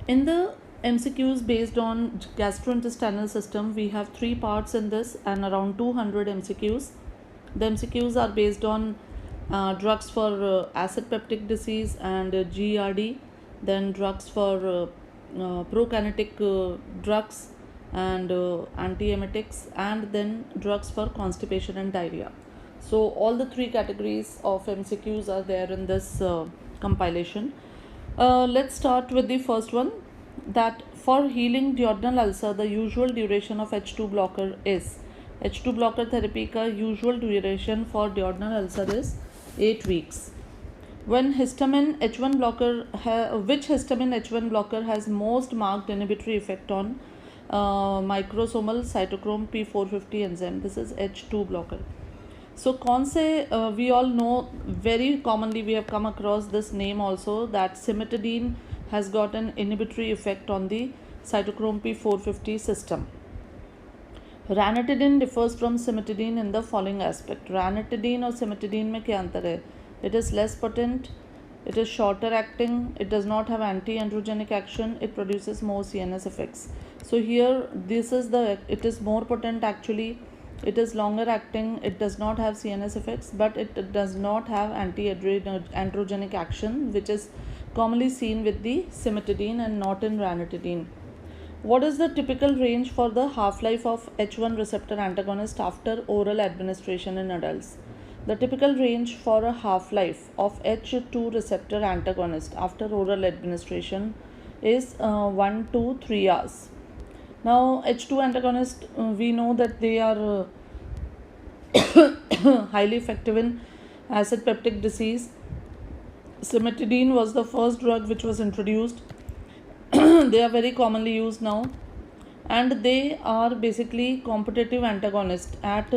In the MCQs based on gastrointestinal system, we have three parts in this and around 200 MCQs. The MCQs are based on drugs for acid peptic disease and GERD, then drugs for prokinetic drugs and antiemetics, and then drugs for constipation and diarrhea. So all the three categories of MCQs are there in this compilation. Let's start with the first one, that for healing duodenal ulcer, the usual duration of H2 blocker is H2 blocker therapy का usual duration for duodenal ulcer is 8 weeks. When histamine H1 blocker, which histamine H1 blocker has most marked inhibitory effect on microsomal cytochrome P450 enzyme? This is H2 blocker. So कौन से we all know, very commonly we have come across this name also, that cimetidine has got an inhibitory effect on the cytochrome P450 system. Ranitidine differs from cimetidine in the following aspect. Ranitidine और cimetidine में क्या अंतर है? It is less potent, it is shorter acting, it does not have anti-androgenic action, it produces more CNS effects. So here it is more potent actually, it is longer acting, it does not have CNS effects, but it does not have anti-androgenic action, which is commonly seen with the cimetidine and not in ranitidine. What is the typical range for the half-life of H1 receptor antagonist after oral administration in adults? The typical range for a half-life of H2 receptor antagonist after oral administration is 1 to 3 hours. Now, H2 antagonist, we know that they are highly effective in acid peptic disease. Cimetidine was the first drug which was introduced. They are very commonly used now, and they are basically competitive antagonist at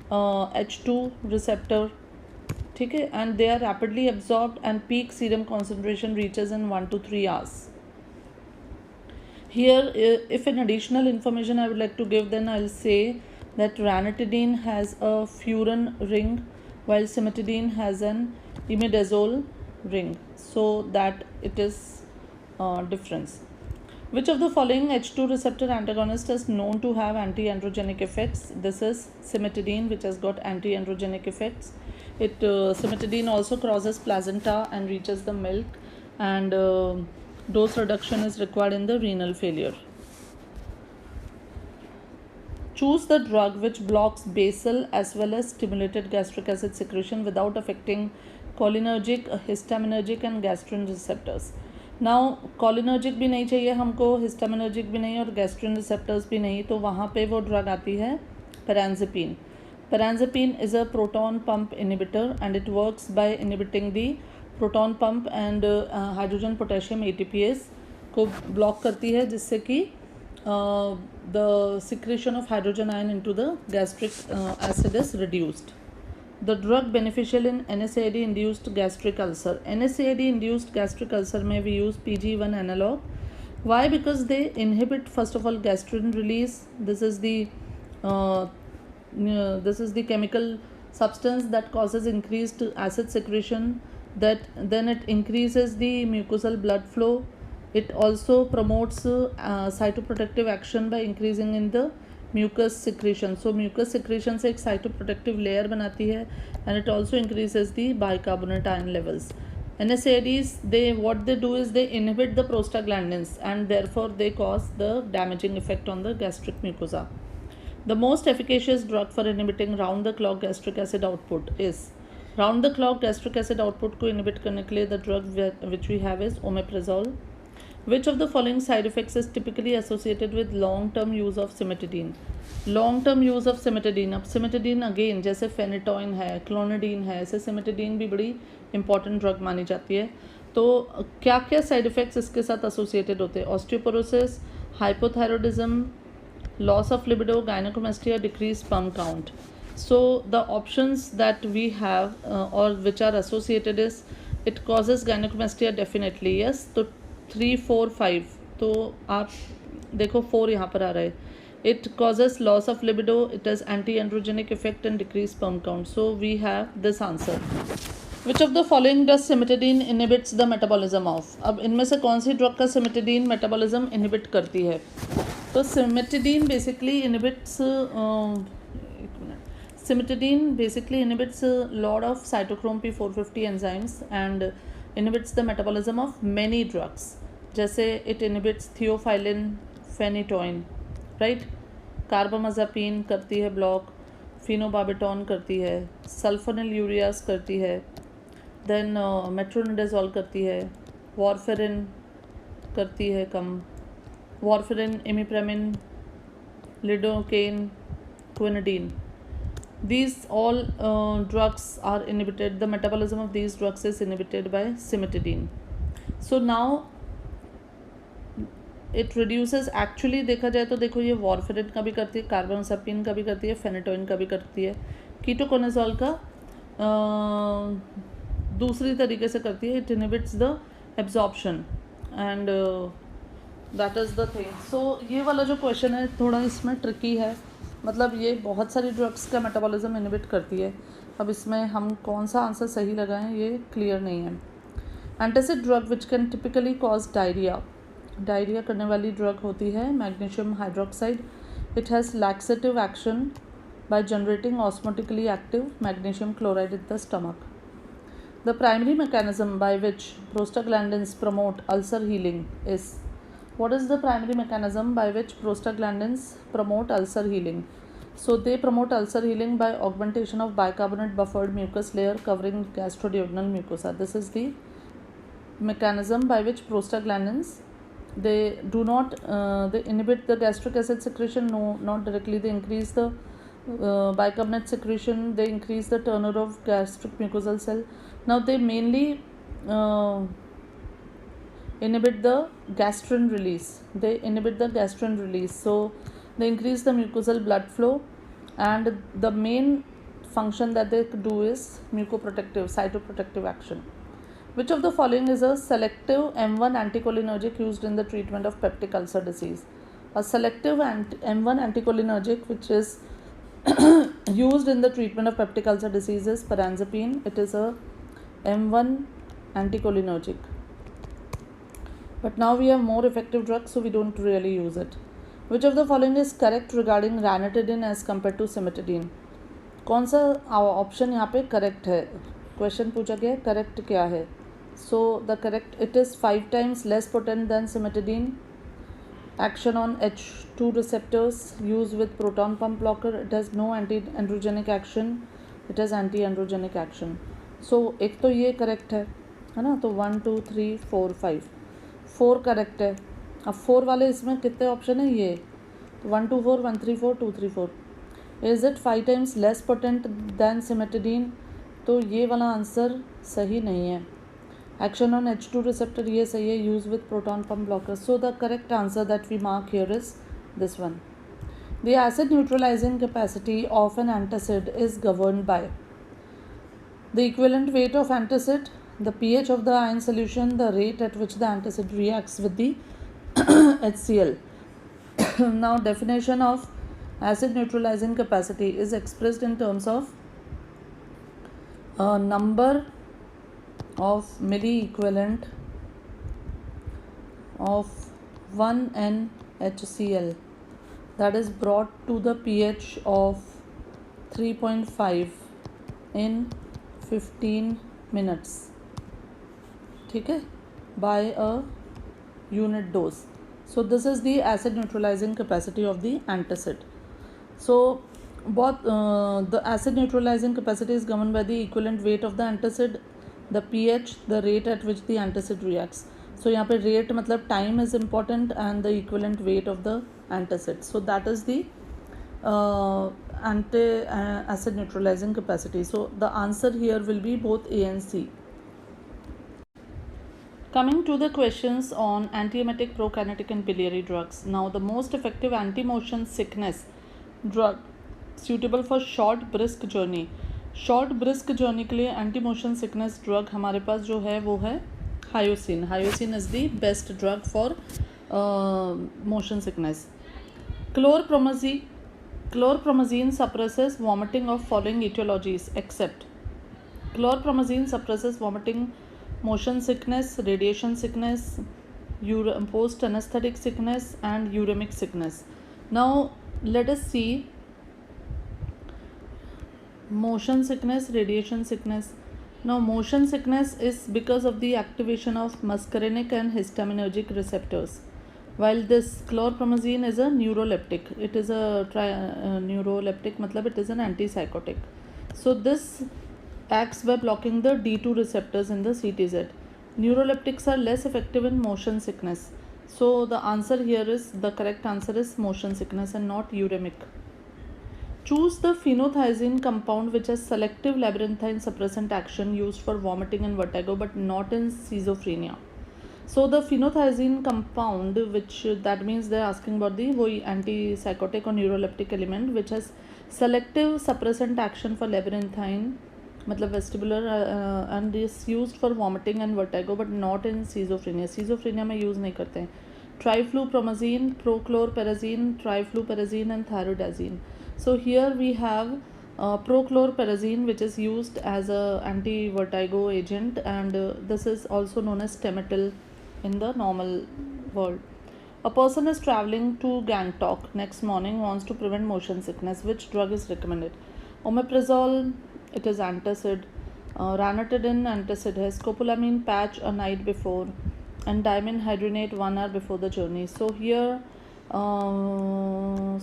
H2 receptor. Okay, and they are rapidly absorbed and peak serum concentration reaches in 1 to 3 hours. Here, if an additional information I would like to give, then I'll say that ranitidine has a furan ring while cimetidine has an imidazole ring, so that it is difference. Which of the following H2 receptor antagonist is known to have anti-androgenic effects? This is cimetidine, which has got anti-androgenic effects. Cimetidine also crosses placenta and reaches the milk, and dose reduction is required in the renal failure. Choose the drug which blocks basal as well as stimulated gastric acid secretion without affecting cholinergic, histaminergic and gastrin receptors. Now cholinergic भी नहीं चाहिए हमको, histaminergic भी नहीं और gastrin receptors भी नहीं, तो वहाँ पे वो ड्रग आती है peranzapine. Peranzapine is a proton pump inhibitor and it works by inhibiting the proton pump and hydrogen potassium ATPase को block करती है, जिससे कि the secretion of hydrogen ion into the gastric acid is reduced. The drug beneficial in NSAID induced gastric ulcer. NSAID induced gastric ulcer may we use PGE1 analog. Why? Because they inhibit first of all gastrin release. This is the chemical substance that causes increased acid secretion. Then it increases the mucosal blood flow. It also promotes cytoprotective action by increasing in the mucus secretion. So mucus secretion से एक cytoprotective layer बनाती है, and it also increases the bicarbonate ion levels. NSAIDs, what they do is they inhibit the prostaglandins and therefore they cause the damaging effect on the gastric mucosa. The most efficacious drug for inhibiting round the clock gastric acid output is round the clock gastric acid output को inhibit करने के लिए the drug which we have is omeprazole. Which of the following side effects is typically associated with long-term use of cimetidine? Long-term use of cimetidine. अब cimetidine again जैसे phenytoin है, clonidine है, ऐसे cimetidine भी बड़ी important drug मानी जाती है. तो क्या क्या side effects इसके साथ associated होते हैं? Osteoporosis, hypothyroidism, loss of libido, gynecomastia, decreased sperm count. So the options that we have or which are associated is it causes gynecomastia definitely, yes. तो 3, 4, 5, तो आप देखो 4 यहाँ पर आ रहा है. It causes loss of libido, it has anti-androgenic effect and decreased sperm count. So we have this answer. Which of the following does cimetidine inhibits the metabolism of. अब इनमें से कौन सी ड्रग का सिमिटिडीन मेटाबॉलिज्म इनहिबिट करती है? तो cimetidine basically inhibits Cimetidine basically inhibits a lot of cytochrome P450 enzymes and inhibits the metabolism of many drugs. जैसे it inhibits theophylline, phenytoin, right? Carbamazepine करती है ब्लॉक, फिनोबार्बिटॉन करती है, सल्फोनिलयूरियास करती है, देन मेट्रोनिडाजोल करती है, वॉरफेरिन करती है कम, warfarin, imipramine, lidocaine, quinidine. These all drugs are inhibited. The metabolism of these drugs is inhibited by cimetidine. So now it reduces. Actually देखा जाए तो देखो ये वॉरफेरिन का भी करती है, कार्बामाज़ेपिन का भी करती है, फेनेटोइन का भी करती है, कीटोकोनाजोल का दूसरी तरीके से करती है. It inhibits the absorption and that is the thing. So ये वाला जो क्वेश्चन है थोड़ा इसमें ट्रिकी है, मतलब ये बहुत सारी ड्रग्स का मेटाबॉलिज्म इनहिबिट करती है. अब इसमें हम कौन सा आंसर सही लगाएं ये क्लियर नहीं है. Antacid drug which can typically cause diarrhoea. Diarrhoea करने वाली ड्रग होती है magnesium hydroxide. It has laxative action by generating osmotically active magnesium chloride in the stomach. The primary mechanism by which prostaglandins promote ulcer healing is. What is the primary mechanism by which prostaglandins promote ulcer healing? So they promote ulcer healing by augmentation of bicarbonate buffered mucus layer covering gastroduodenal mucosa. This is the mechanism by which prostaglandins, they do not they inhibit the gastric acid secretion. No, not directly. They increase the bicarbonate secretion. They increase the turnover of gastric mucosal cell. Now they mainly inhibit the gastrin release. They inhibit the gastrin release. So they increase the mucosal blood flow, and the main function that they do is mucoprotective, cytoprotective action. Which of the following is a selective M1 anticholinergic used in the treatment of peptic ulcer disease? A selective M1 anticholinergic which is used in the treatment of peptic ulcer disease is piranzapine. It is a M1 anticholinergic. But now we have more effective drugs, so we don't really use it. Which of the following is correct regarding ranitidine as compared to cimetidine? कौन सा option यहाँ पे correct है? Question पूछा गया correct क्या है? सो the correct it is 5 times less potent than cimetidine. Action on H2 receptors used with proton pump blocker. It has no anti-androgenic action. It has anti-androgenic action. So एक तो ये correct है ना? तो 1 2 3 4 5 4 करेक्ट है. अब 4 वाले इसमें कितने ऑप्शन है? ये 1 2 4 1 3 4 2 3 4. Is it 5 times less potent than cimetidine? तो ये वाला आंसर सही नहीं है. एक्शन ऑन H2 रिसेप्टर ये सही है, use with proton pump blocker. So the correct answer that we mark here is this one. The acid neutralising capacity of an antacid is governed by the equivalent weight of antacid, the pH of the ion solution, the rate at which the antacid reacts with the HCl. Now definition of acid neutralizing capacity is expressed in terms of a number of milli equivalent of 1 NaHCl that is brought to the pH of 3.5 in 15 minutes. ठीक है, by a unit dose. So this is the acid neutralizing capacity of the antacid. So both the acid neutralizing capacity is governed by the equivalent weight of the antacid, the pH, the rate at which the antacid reacts. So यहाँ पे rate मतलब time is important and the equivalent weight of the antacid. So that is the acid neutralizing capacity. So the answer here will be both A and C. Coming to the questions on antiemetic, prokinetic and biliary drugs. Now the most effective anti-motion sickness drug suitable for short brisk journey. Short brisk journey के लिए anti-motion sickness drug हमारे पास जो है वो है hyoscine. Hyoscine is the best drug for motion sickness. Chlorpromazine suppresses vomiting of following etiologies except Chlorpromazine suppresses vomiting, motion sickness, radiation sickness, post anesthetic sickness, and uremic sickness. Now let us see motion sickness, radiation sickness. Now motion sickness is because of the activation of muscarinic and histaminergic receptors, while this chlorpromazine is a neuroleptic. It is a neuroleptic, matlab it is an antipsychotic. So this acts by blocking the D2 receptors in the CTZ. Neuroleptics are less effective in motion sickness. So the answer here is, the correct answer is motion sickness and not uremic. Choose the phenothiazine compound which has selective labyrinthine suppressant action used for vomiting and vertigo but not in schizophrenia. So the phenothiazine compound, which that means they're asking about the antipsychotic or neuroleptic element which has selective suppressant action for labyrinthine, matlab vestibular, and is used for vomiting and vertigo but not in schizophrenia. Schizophrenia में use नहीं करते हैं. Triflupromazine, prochlorperazine, trifluperazine and thyroidazine. So here we have prochlorperazine, which is used as a anti-vertigo agent, and this is also known as Temetil in the normal world. A person is traveling to Gangtok next morning, wants to prevent motion sickness. Which drug is recommended? Omeprazole, it is antacid. Ranitidine, antacid है. Scopolamine patch a night before, and dimenhydrinate 1 hour before the journey. So here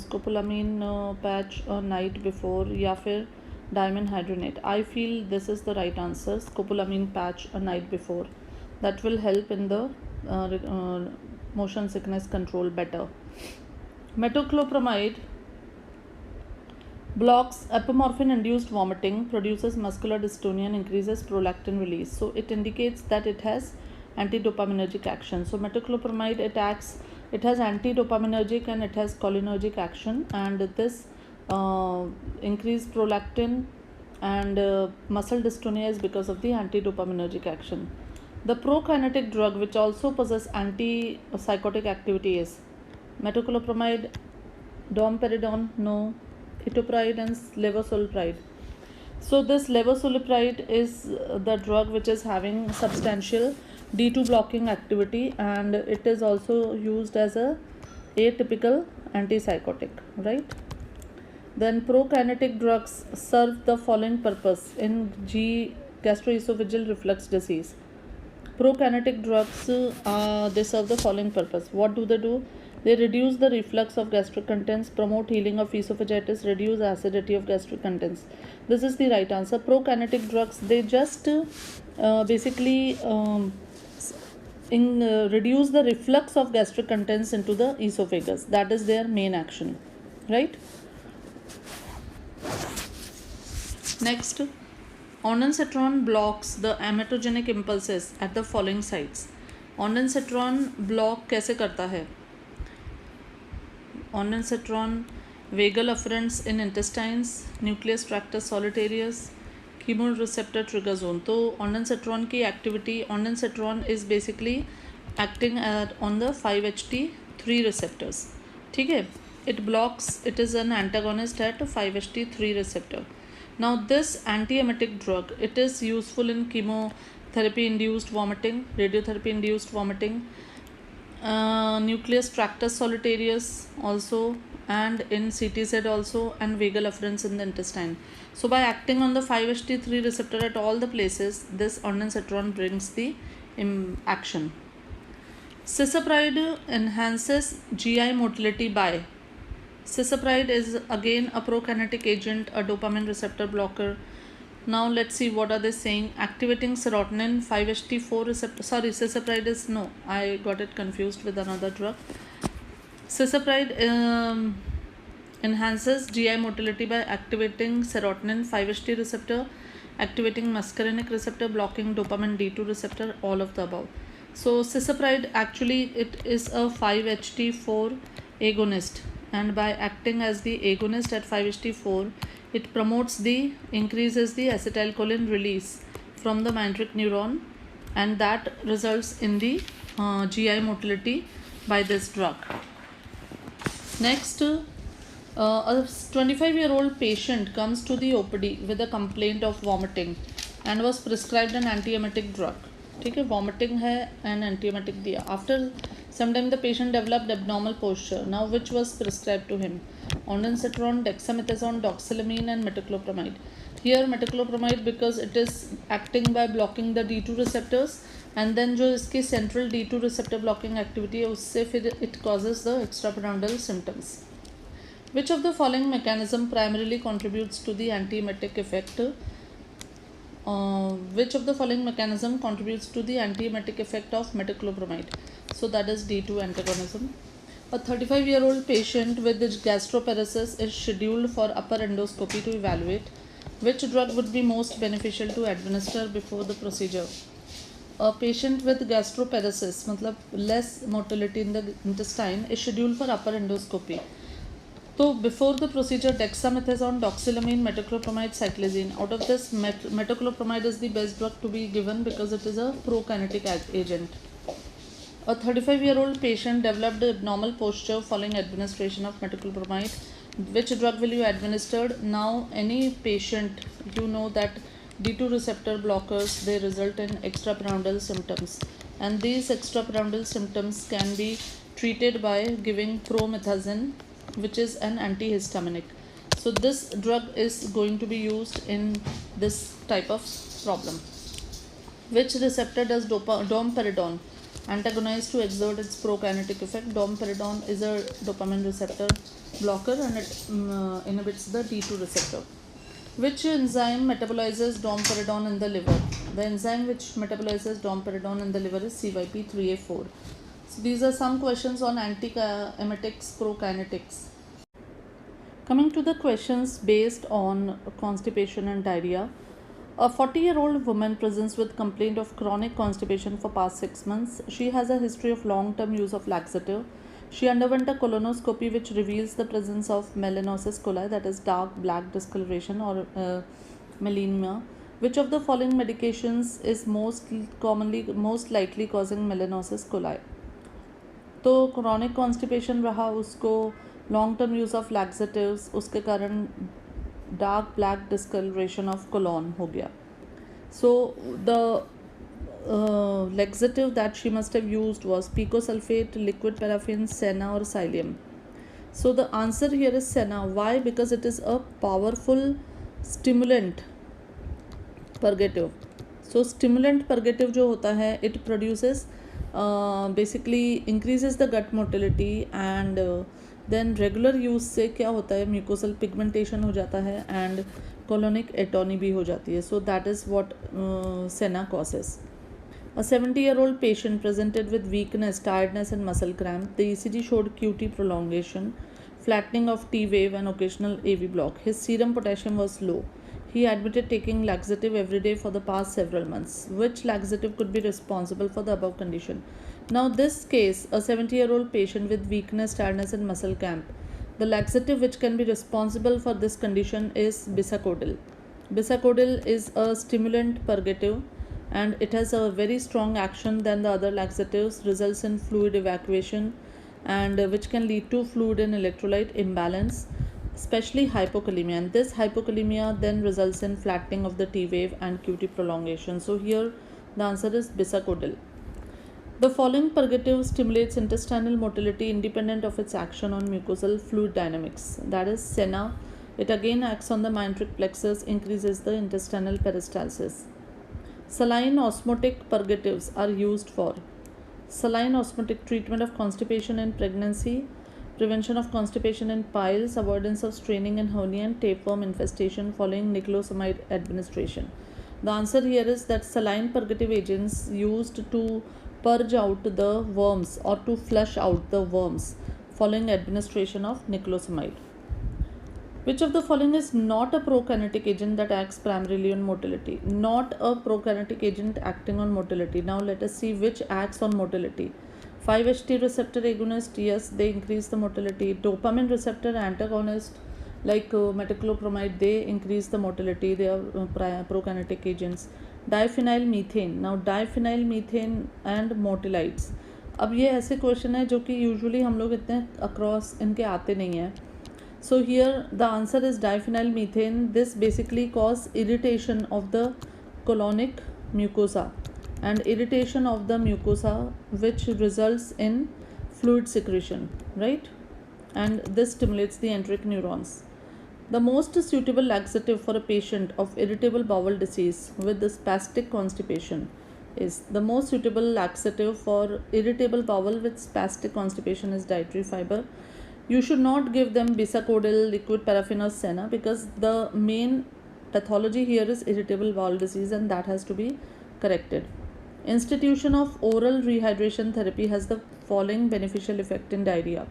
scopolamine patch a night before या फिर dimenhydrinate. I feel this is the right answer, scopolamine patch a night before. That will help in the motion sickness control better. Metoclopramide blocks apomorphine induced vomiting, produces muscular dystonia and increases prolactin release. So it indicates that it has antidopaminergic action. So metoclopramide, it has antidopaminergic and it has cholinergic action, and this increased prolactin and muscle dystonia is because of the antidopaminergic action. The prokinetic drug which also possesses antipsychotic activity is metoclopramide, domperidone, no, etopride and levosulpride. So this levosulpride is the drug which is having substantial D2 blocking activity, and it is also used as a atypical antipsychotic, right? Then prokinetic drugs serve the following purpose in gastroesophageal reflux disease. Prokinetic drugs they serve the following purpose. What do? They reduce the reflux of gastric contents, promote healing of esophagitis, reduce acidity of gastric contents. This is the right answer. Prokinetic drugs, they just basically reduce the reflux of gastric contents into the esophagus. That is their main action, right? Next, ondansetron blocks the ametogenic impulses at the following sites. Ondansetron block कैसे करता है? Ondansetron vagal afferents in intestines, nucleus tractus solitarius, chemoreceptor trigger zone. तो ondansetron की activity, ondansetron is basically acting on the 5-HT3 receptors. ठीक है? It blocks, it is an antagonist at 5-HT3 receptor. Now this antiemetic drug, it is useful in chemotherapy induced vomiting, radiotherapy induced vomiting, nucleus tractus solitarius also, and in CTZ also, and vagal afferents in the intestine. So by acting on the 5-HT3 receptor at all the places, this ondansetron brings the action. Cisapride enhances GI motility by. Cisapride is again a prokinetic agent, a dopamine receptor blocker. Now let's see what are they saying. Activating serotonin 5-HT4 receptor. Sorry, cisapride is, no, I got it confused with another drug. Cisapride enhances GI motility by activating serotonin 5-HT receptor, activating muscarinic receptor, blocking dopamine D2 receptor, all of the above. So cisapride, actually it is a 5-HT4 agonist, and by acting as the agonist at 5-HT4, it increases the acetylcholine release from the mandric neuron, and that results in the GI motility by this drug. Next, a 25-year-old patient comes to the OPD with a complaint of vomiting. and was prescribed an antiemetic drug. ठीक है, vomiting है and एंटीएमेटिक दिया. After some time the patient developed abnormal posture. Now which was prescribed to him? Ondansetron, dexamethasone, doxylamine and metoclopramide. Here metoclopramide because it is acting by blocking the D2 receptors, and then जो इसकी central D2 receptor blocking activity है उससे फिर it causes the extrapyramidal symptoms. Which of the following mechanism primarily contributes to the antiemetic effect? Which of the following mechanism contributes to the antiemetic effect of metoclopramide? So that is D2 antagonism. A 35-year-old patient with gastroparesis is scheduled for upper endoscopy to evaluate which drug would be most beneficial to administer before the procedure. A patient with gastroparesis, मतलब less motility in the intestine, is scheduled for upper endoscopy. तो before the procedure dexamethasone, doxylamine, metoclopramide, cyclizine. Out of this, metoclopramide is the best drug to be given because it is a prokinetic agent. A 35-year-old patient developed abnormal posture following administration of metoclopramide. Which drug will you administer? Now, any patient, you know that D2 receptor blockers, they result in extrapyramidal symptoms. And these extrapyramidal symptoms can be treated by giving promethazine, which is an antihistaminic. So this drug is going to be used in this type of problem. Which receptor does domperidone antagonize to exert its prokinetic effect? Domperidone is a dopamine receptor blocker and it inhibits the D2 receptor. Which enzyme metabolizes domperidone in the liver? The enzyme which metabolizes domperidone in the liver is CYP3A4. So these are some questions on antiemetics, prokinetics. Coming to the questions based on constipation and diarrhea. A 40-year-old woman presents with complaint of chronic constipation for past 6 months. She has a history of long-term use of laxative. She underwent a colonoscopy which reveals the presence of melanosis coli, that is dark black discoloration or melanema. Which of the following medications is most likely causing melanosis coli? तो chronic constipation रहा, उसको long term use of laxatives, उसके कारण dark black discolouration of colon हो गया. So the laxative that she must have used was picosulfate, liquid paraffin, senna or psyllium. So the answer here is senna. Why? Because it is a powerful stimulant purgative. So stimulant purgative जो होता है, it produces basically increases the gut motility and then regular use से क्या होता है, mucosal pigmentation हो जाता है and colonic atony भी हो जाती है. So that is what senna causes. A 70-year-old patient presented with weakness, tiredness and muscle cramp. The ECG showed QT prolongation, flattening of T wave and occasional AV block. His serum potassium was low. He admitted taking laxative every day for the past several months. Which laxative could be responsible for the above condition? Now this case, a 70-year-old patient with weakness, tiredness and muscle cramp. The laxative which can be responsible for this condition is bisacodyl. Bisacodyl is a stimulant purgative and it has a very strong action than the other laxatives, results in fluid evacuation and which can lead to fluid and electrolyte imbalance, especially hypokalemia, and this hypokalemia then results in flattening of the T wave and QT prolongation. So here the answer is bisacodyl. The following purgative stimulates intestinal motility independent of its action on mucosal fluid dynamics, that is senna. It again acts on the myenteric plexus, increases the intestinal peristalsis. Saline osmotic purgatives are used for saline osmotic treatment of constipation in pregnancy, prevention of constipation in piles, avoidance of straining and hernia, and tapeworm infestation following niclosamide administration. The answer here is that saline purgative agents used to purge out the worms or to flush out the worms following administration of niclosamide. Which of the following is not a prokinetic agent that acts primarily on motility? Not a prokinetic agent acting on motility. Now let us see which acts on motility. 5-HT receptor agonist, yes, they increase the motility. Dopamine receptor antagonist like metoclopramide, they increase the motility. They are prokinetic agents. Diphenyl methane. Now diphenyl methane and motilites. अब ये ऐसे question है जो कि usually हम लोग इतने across इनके आते नहीं हैं. So here the answer is diphenyl methane. This basically cause irritation of the colonic mucosa and irritation of the mucosa, which results in fluid secretion, right? And this stimulates the enteric neurons. The most suitable laxative for a patient of irritable bowel disease with the spastic constipation is the most suitable laxative for irritable bowel with spastic constipation is dietary fiber. You should not give them bisacodyl, liquid paraffin or senna, because the main pathology here is irritable bowel disease and that has to be corrected. Institution of oral rehydration therapy has the following beneficial effect in diarrhea.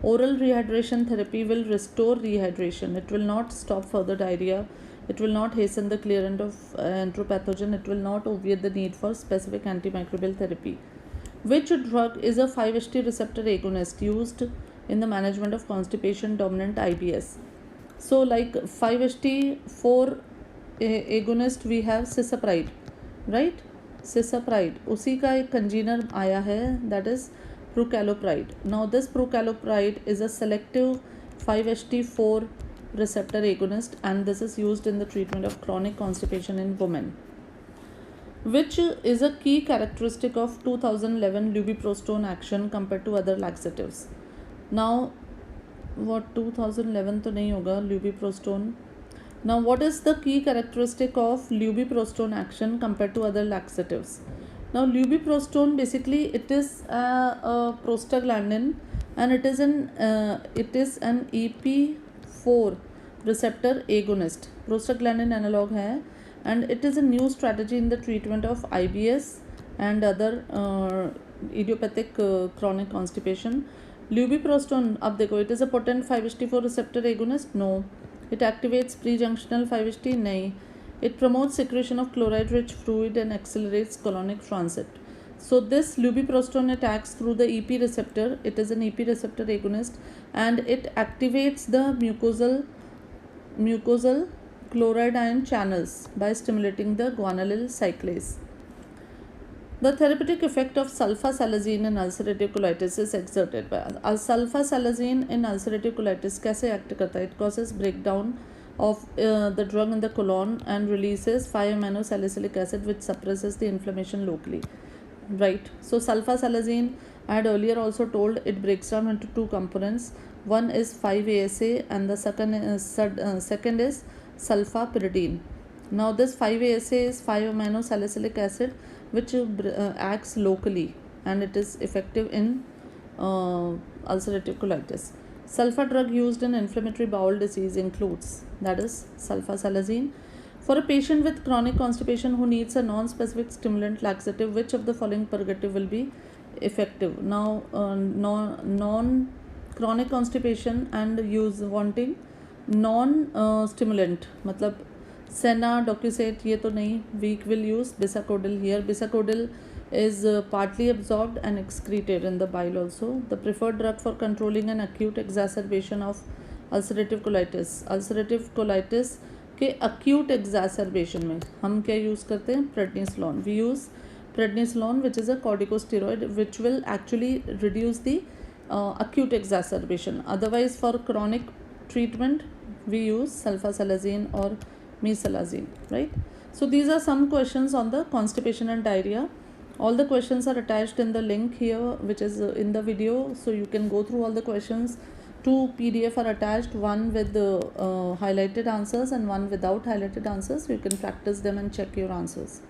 Oral rehydration therapy will restore rehydration. It will not stop further diarrhea. It will not hasten the clearance of enteropathogen. It will not obviate the need for specific antimicrobial therapy. Which drug is a 5-HT receptor agonist used in the management of constipation dominant IBS? So like 5-HT4 agonist we have cisapride, right? Cisapride, उसी का एक congener आया है, that is prucalopride. Now this prucalopride is a selective 5-HT4 receptor agonist and this is used in the treatment of chronic constipation in women. Which is a key characteristic of 2011 lubiprostone action compared to other laxatives? Now what 2011 तो नहीं होगा lubiprostone. Now what is the key characteristic of lubiprostone action compared to other laxatives? Now lubiprostone basically it is a prostaglandin and it is an EP4 receptor agonist. Prostaglandin analog है and it is a new strategy in the treatment of IBS and other idiopathic chronic constipation. Lubiprostone, अब देखो, it is a potent 5-HT4 receptor agonist? No. It activates pre-junctional 5-HT? नहीं. It promotes secretion of chloride-rich fluid and accelerates colonic transit. So this lubiprostone, it acts through the EP receptor. It is an EP receptor agonist and it activates the mucosal chloride ion channels by stimulating the guanylyl cyclase. The therapeutic effect of sulfasalazine in ulcerative colitis is exerted by sulfasalazine in ulcerative colitis. कैसे act करता है? It causes breakdown of the drug in the colon and releases 5-amino-salicylic acid, which suppresses the inflammation locally. Right. So sulfasalazine, I had earlier also told, it breaks down into two components. One is 5-ASA and the second is sulfapyridine. Now this 5-ASA is 5-amino-salicylic acid, which acts locally and it is effective in ulcerative colitis. Sulfa drug used in inflammatory bowel disease includes, that is sulfasalazine. For a patient with chronic constipation who needs a non-specific stimulant laxative, which of the following purgative will be effective? Now non-chronic constipation and use wanting non-stimulant, मतलब senna, docusate, ये तो नहीं. Weak will use bisacodyl here. Bisacodyl is partly absorbed and excreted in the bile also. The preferred drug for controlling an acute exacerbation of ulcerative colitis. Ulcerative colitis के acute exacerbation में हम क्या use करते हैं? Prednisolone. We use prednisolone, which is a corticosteroid, which will actually reduce the acute exacerbation. Otherwise, for chronic treatment, we use sulfasalazine or mesalazine, right? So these are some questions on the constipation and diarrhea. All the questions are attached in the link here, which is in the video, so you can go through all the questions. 2 PDF are attached, one with the highlighted answers and one without highlighted answers. You can practice them and check your answers.